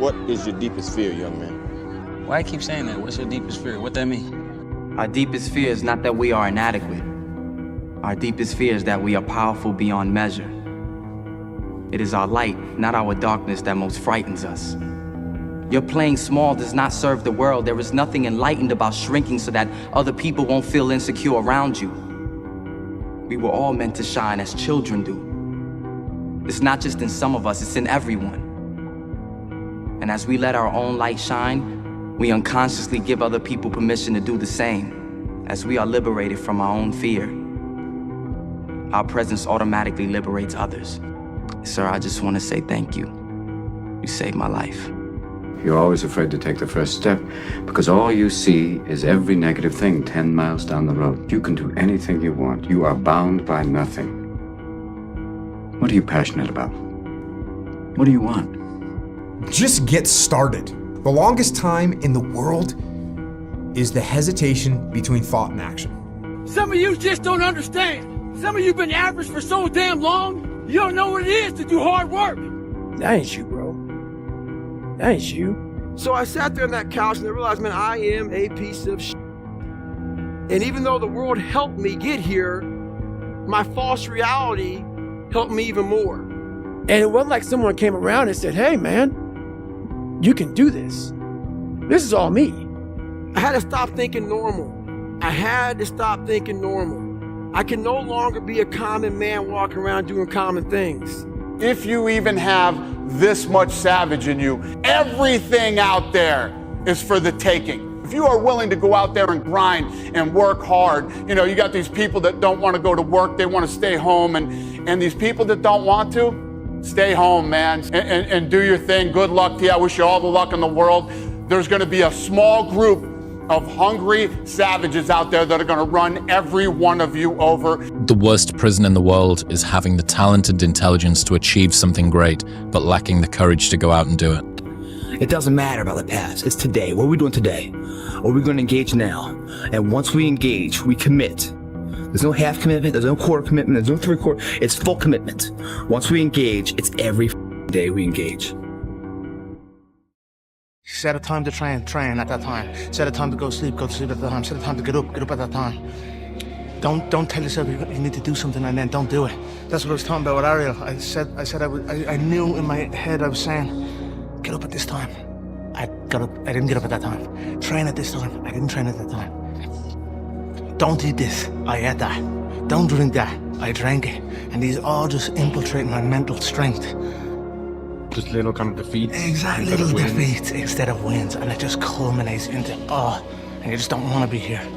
What is your deepest fear, young man? Why you keep saying that? What's your deepest fear? What that mean? Our deepest fear is not that we are inadequate. Our deepest fear is that we are powerful beyond measure. It is our light, not our darkness, that most frightens us. Your playing small does not serve the world. There is nothing enlightened about shrinking so that other people won't feel insecure around you. We were all meant to shine as children do. It's not just in some of us, it's in everyone. And as we let our own light shine, we unconsciously give other people permission to do the same. As we are liberated from our own fear, our presence automatically liberates others. Sir, I just want to say thank you. You saved my life. You're always afraid to take the first step because all you see is every negative thing 10 miles down the road. You can do anything you want. You are bound by nothing. What are you passionate about? What do you want? Just get started. The longest time in the world is the hesitation between thought and action. Some of you just don't understand. Some of you been average for so damn long, you don't know what it is to do hard work. That ain't you, bro. That ain't you. So I sat there on that couch and I realized, man, I am a piece of shit. And even though the world helped me get here, my false reality helped me even more. And it wasn't like someone came around and said, hey, man, you can do this. This is all me. I had to stop thinking normal. I had to stop thinking normal. I can no longer be a common man walking around doing common things. If you even have this much savage in you, everything out there is for the taking. If you are willing to go out there and grind and work hard, you got these people that don't want to go to work, they want to stay home, and these people that don't want to, stay home, man, and do your thing. Good luck to you. I wish you all the luck in the world. There's going to be a small group of hungry savages out there that are going to run every one of you over. The worst prison in the world is having the talent and intelligence to achieve something great, but lacking the courage to go out and do it. It doesn't matter about the past. It's today. What are we doing today? Are we going to engage now? And once we engage, we commit. There's no half commitment, there's no quarter commitment, there's no three-quarter, it's full commitment. Once we engage, it's every day we engage. Set a time to train at that time. Set a time to go to sleep at that time. Set a time to get up at that time. Don't tell yourself you need to do something and then don't do it. That's what I was talking about with Ariel. I knew in my head I was saying, get up at this time. I didn't get up at that time. Train at this time. I didn't train at that time. Don't eat this, I ate that. Don't drink that, I drank it. And these all just infiltrate my mental strength. Just little kind of defeats. Exactly, little defeats instead of wins. And it just culminates into, and you just don't want to be here.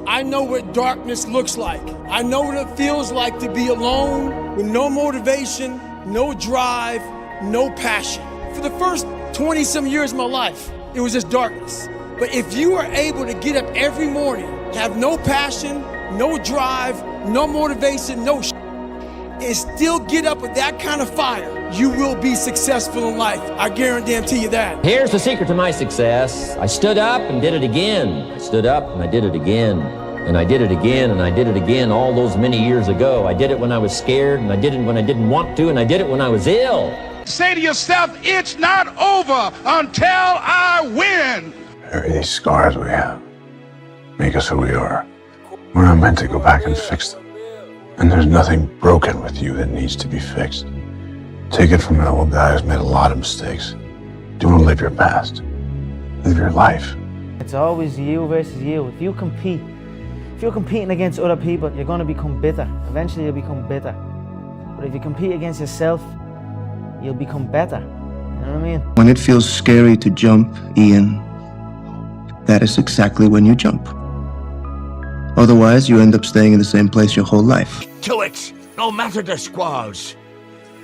I know what darkness looks like. I know what it feels like to be alone with no motivation, no drive, no passion. For the first 20-some years of my life, it was just darkness. But if you are able to get up every morning, have no passion, no drive, no motivation, no and still get up with that kind of fire, you will be successful in life. I guarantee you that. Here's the secret to my success. I stood up and did it again. I stood up and I did it again. And I did it again and I did it again all those many years ago. I did it when I was scared and I did it when I didn't want to and I did it when I was ill. Say to yourself, it's not over until I win. These scars we have make us who we are. We're not meant to go back and fix them. And there's nothing broken with you that needs to be fixed. Take it from an old guy who's made a lot of mistakes. Don't live your past. Live your life. It's always you versus you. If you're competing against other people, you're going to become bitter. Eventually you'll become bitter. But if you compete against yourself, you'll become better. You know what I mean? When it feels scary to jump, Ian, that is exactly when you jump. Otherwise, you end up staying in the same place your whole life. To it, no matter the squalls.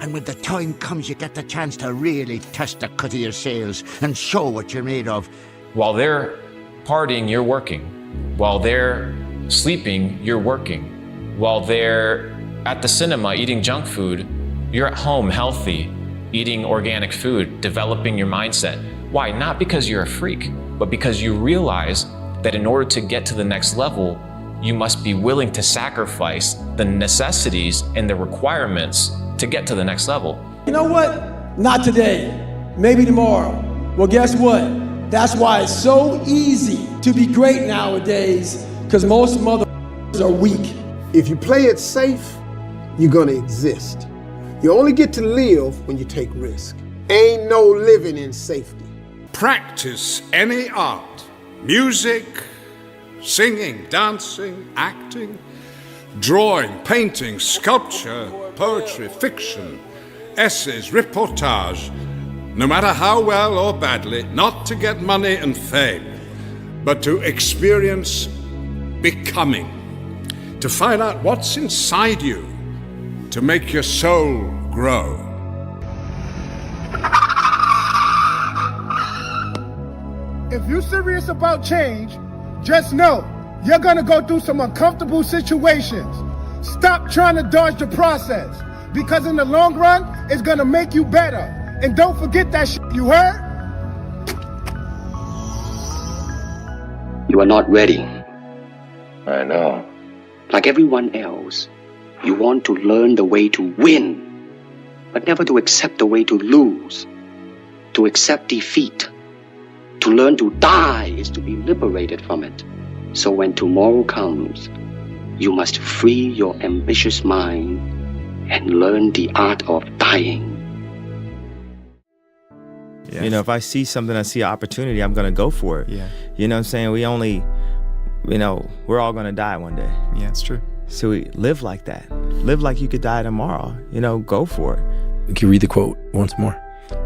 And when the time comes, you get the chance to really test the cut of your sails and show what you're made of. While they're partying, you're working. While they're sleeping, you're working. While they're at the cinema eating junk food, you're at home healthy, eating organic food, developing your mindset. Why? Not because you're a freak, but because you realize that in order to get to the next level, you must be willing to sacrifice the necessities and the requirements to get to the next level. You know what? Not today. Maybe tomorrow. Well, guess what? That's why it's so easy to be great nowadays, because most motherfuckers are weak. If you play it safe, you're gonna exist. You only get to live when you take risk. Ain't no living in safety. Practice any art, music, singing, dancing, acting, drawing, painting, sculpture, poetry, fiction, essays, reportage, no matter how well or badly, not to get money and fame, but to experience becoming, to find out what's inside you, to make your soul grow. If you're serious about change, just know you're gonna go through some uncomfortable situations. Stop trying to dodge the process, because in the long run, it's gonna make you better. And don't forget that shit, you heard? You are not ready. I know. Like everyone else, you want to learn the way to win, but never to accept the way to lose, to accept defeat. To learn to die is to be liberated from it. So when tomorrow comes, you must free your ambitious mind and learn the art of dying. Yeah. You know, if I see something, I see an opportunity, I'm going to go for it. Yeah. You know what I'm saying? We only, you know, we're all going to die one day. Yeah, it's true. So we live like that. Live like you could die tomorrow. You know, go for it. Can you read the quote once more?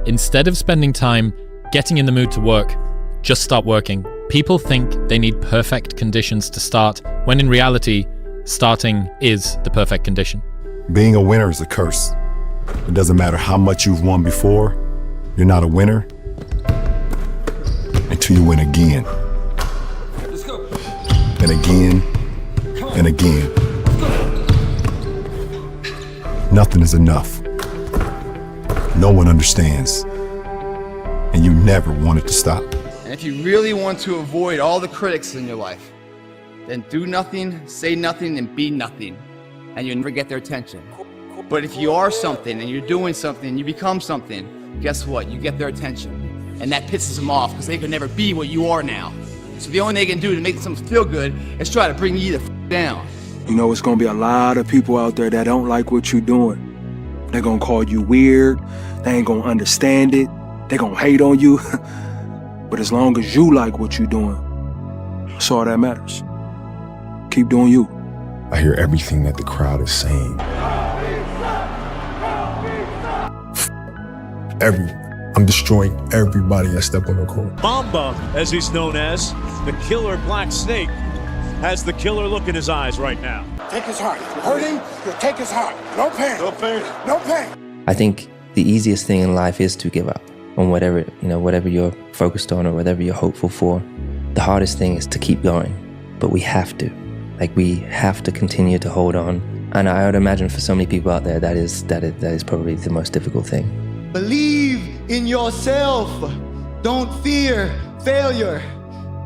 Instead of spending time getting in the mood to work, just start working. People think they need perfect conditions to start, when in reality, starting is the perfect condition. Being a winner is a curse. It doesn't matter how much you've won before, you're not a winner until you win again. Let's go. And again, and again. Nothing is enough. No one understands. And you never want it to stop. And if you really want to avoid all the critics in your life, then do nothing, say nothing, and be nothing. And you'll never get their attention. But if you are something and you're doing something and you become something, guess what? You get their attention. And that pisses them off because they could never be what you are now. So the only thing they can do to make them feel good is try to bring you the f down. You know, it's gonna be a lot of people out there that don't like what you're doing. They're gonna call you weird. They ain't gonna understand it. They're gonna hate on you. But as long as you like what you're doing, that's all that matters. Keep doing you. I hear everything that the crowd is saying. I'm destroying everybody I step on the court. Mamba, as he's known as, the killer Black Snake, has the killer look in his eyes right now. Take his heart. If you hurt him, you'll take his heart. No pain. No pain. No pain. I think the easiest thing in life is to give up on whatever you're focused on or whatever you're hopeful for. The hardest thing is to keep going, but we have to. We have to continue to hold on. And I would imagine for so many people out there, that is probably the most difficult thing. Believe in yourself. Don't fear failure.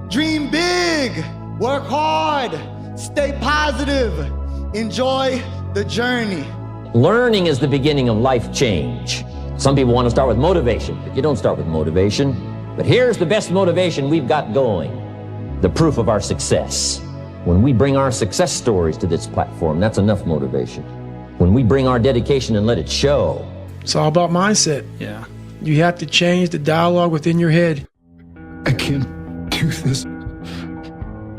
Dream big. Work hard. Stay positive. Enjoy the journey. Learning is the beginning of life change. Some people want to start with motivation, but you don't start with motivation. But here's the best motivation we've got going: the proof of our success. When we bring our success stories to this platform, that's enough motivation. When we bring our dedication and let it show. It's all about mindset. Yeah. You have to change the dialogue within your head. I can't do this.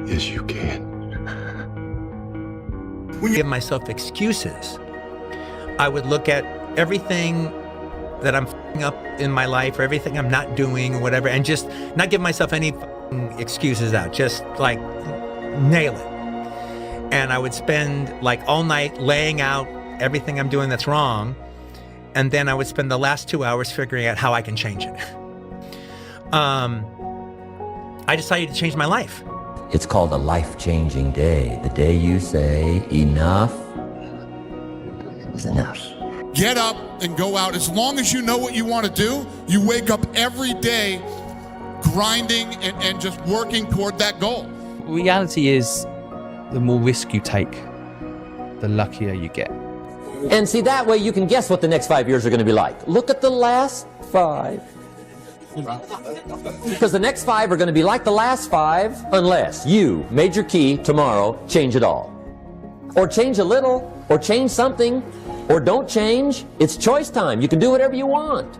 Yes, you can. When you give myself excuses, I would look at everything that I'm f***ing up in my life or everything I'm not doing or whatever, and just not give myself any excuses out, just nail it. And I would spend all night laying out everything I'm doing that's wrong, and then I would spend the last 2 hours figuring out how I can change it. I decided to change my life. It's called a life-changing day. The day you say, enough is enough. Get up and go out. As long as you know what you want to do, you wake up every day grinding and just working toward that goal. Reality is, the more risk you take, the luckier you get. And see, that way you can guess what the next 5 years are going to be like. Look at the last 5. Because the next 5 are going to be like the last 5 unless you, Major Key, tomorrow, change it all. Or change a little, or change something, or don't change. It's choice time. You can do whatever you want.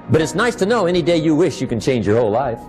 But it's nice to know any day you wish you can change your whole life.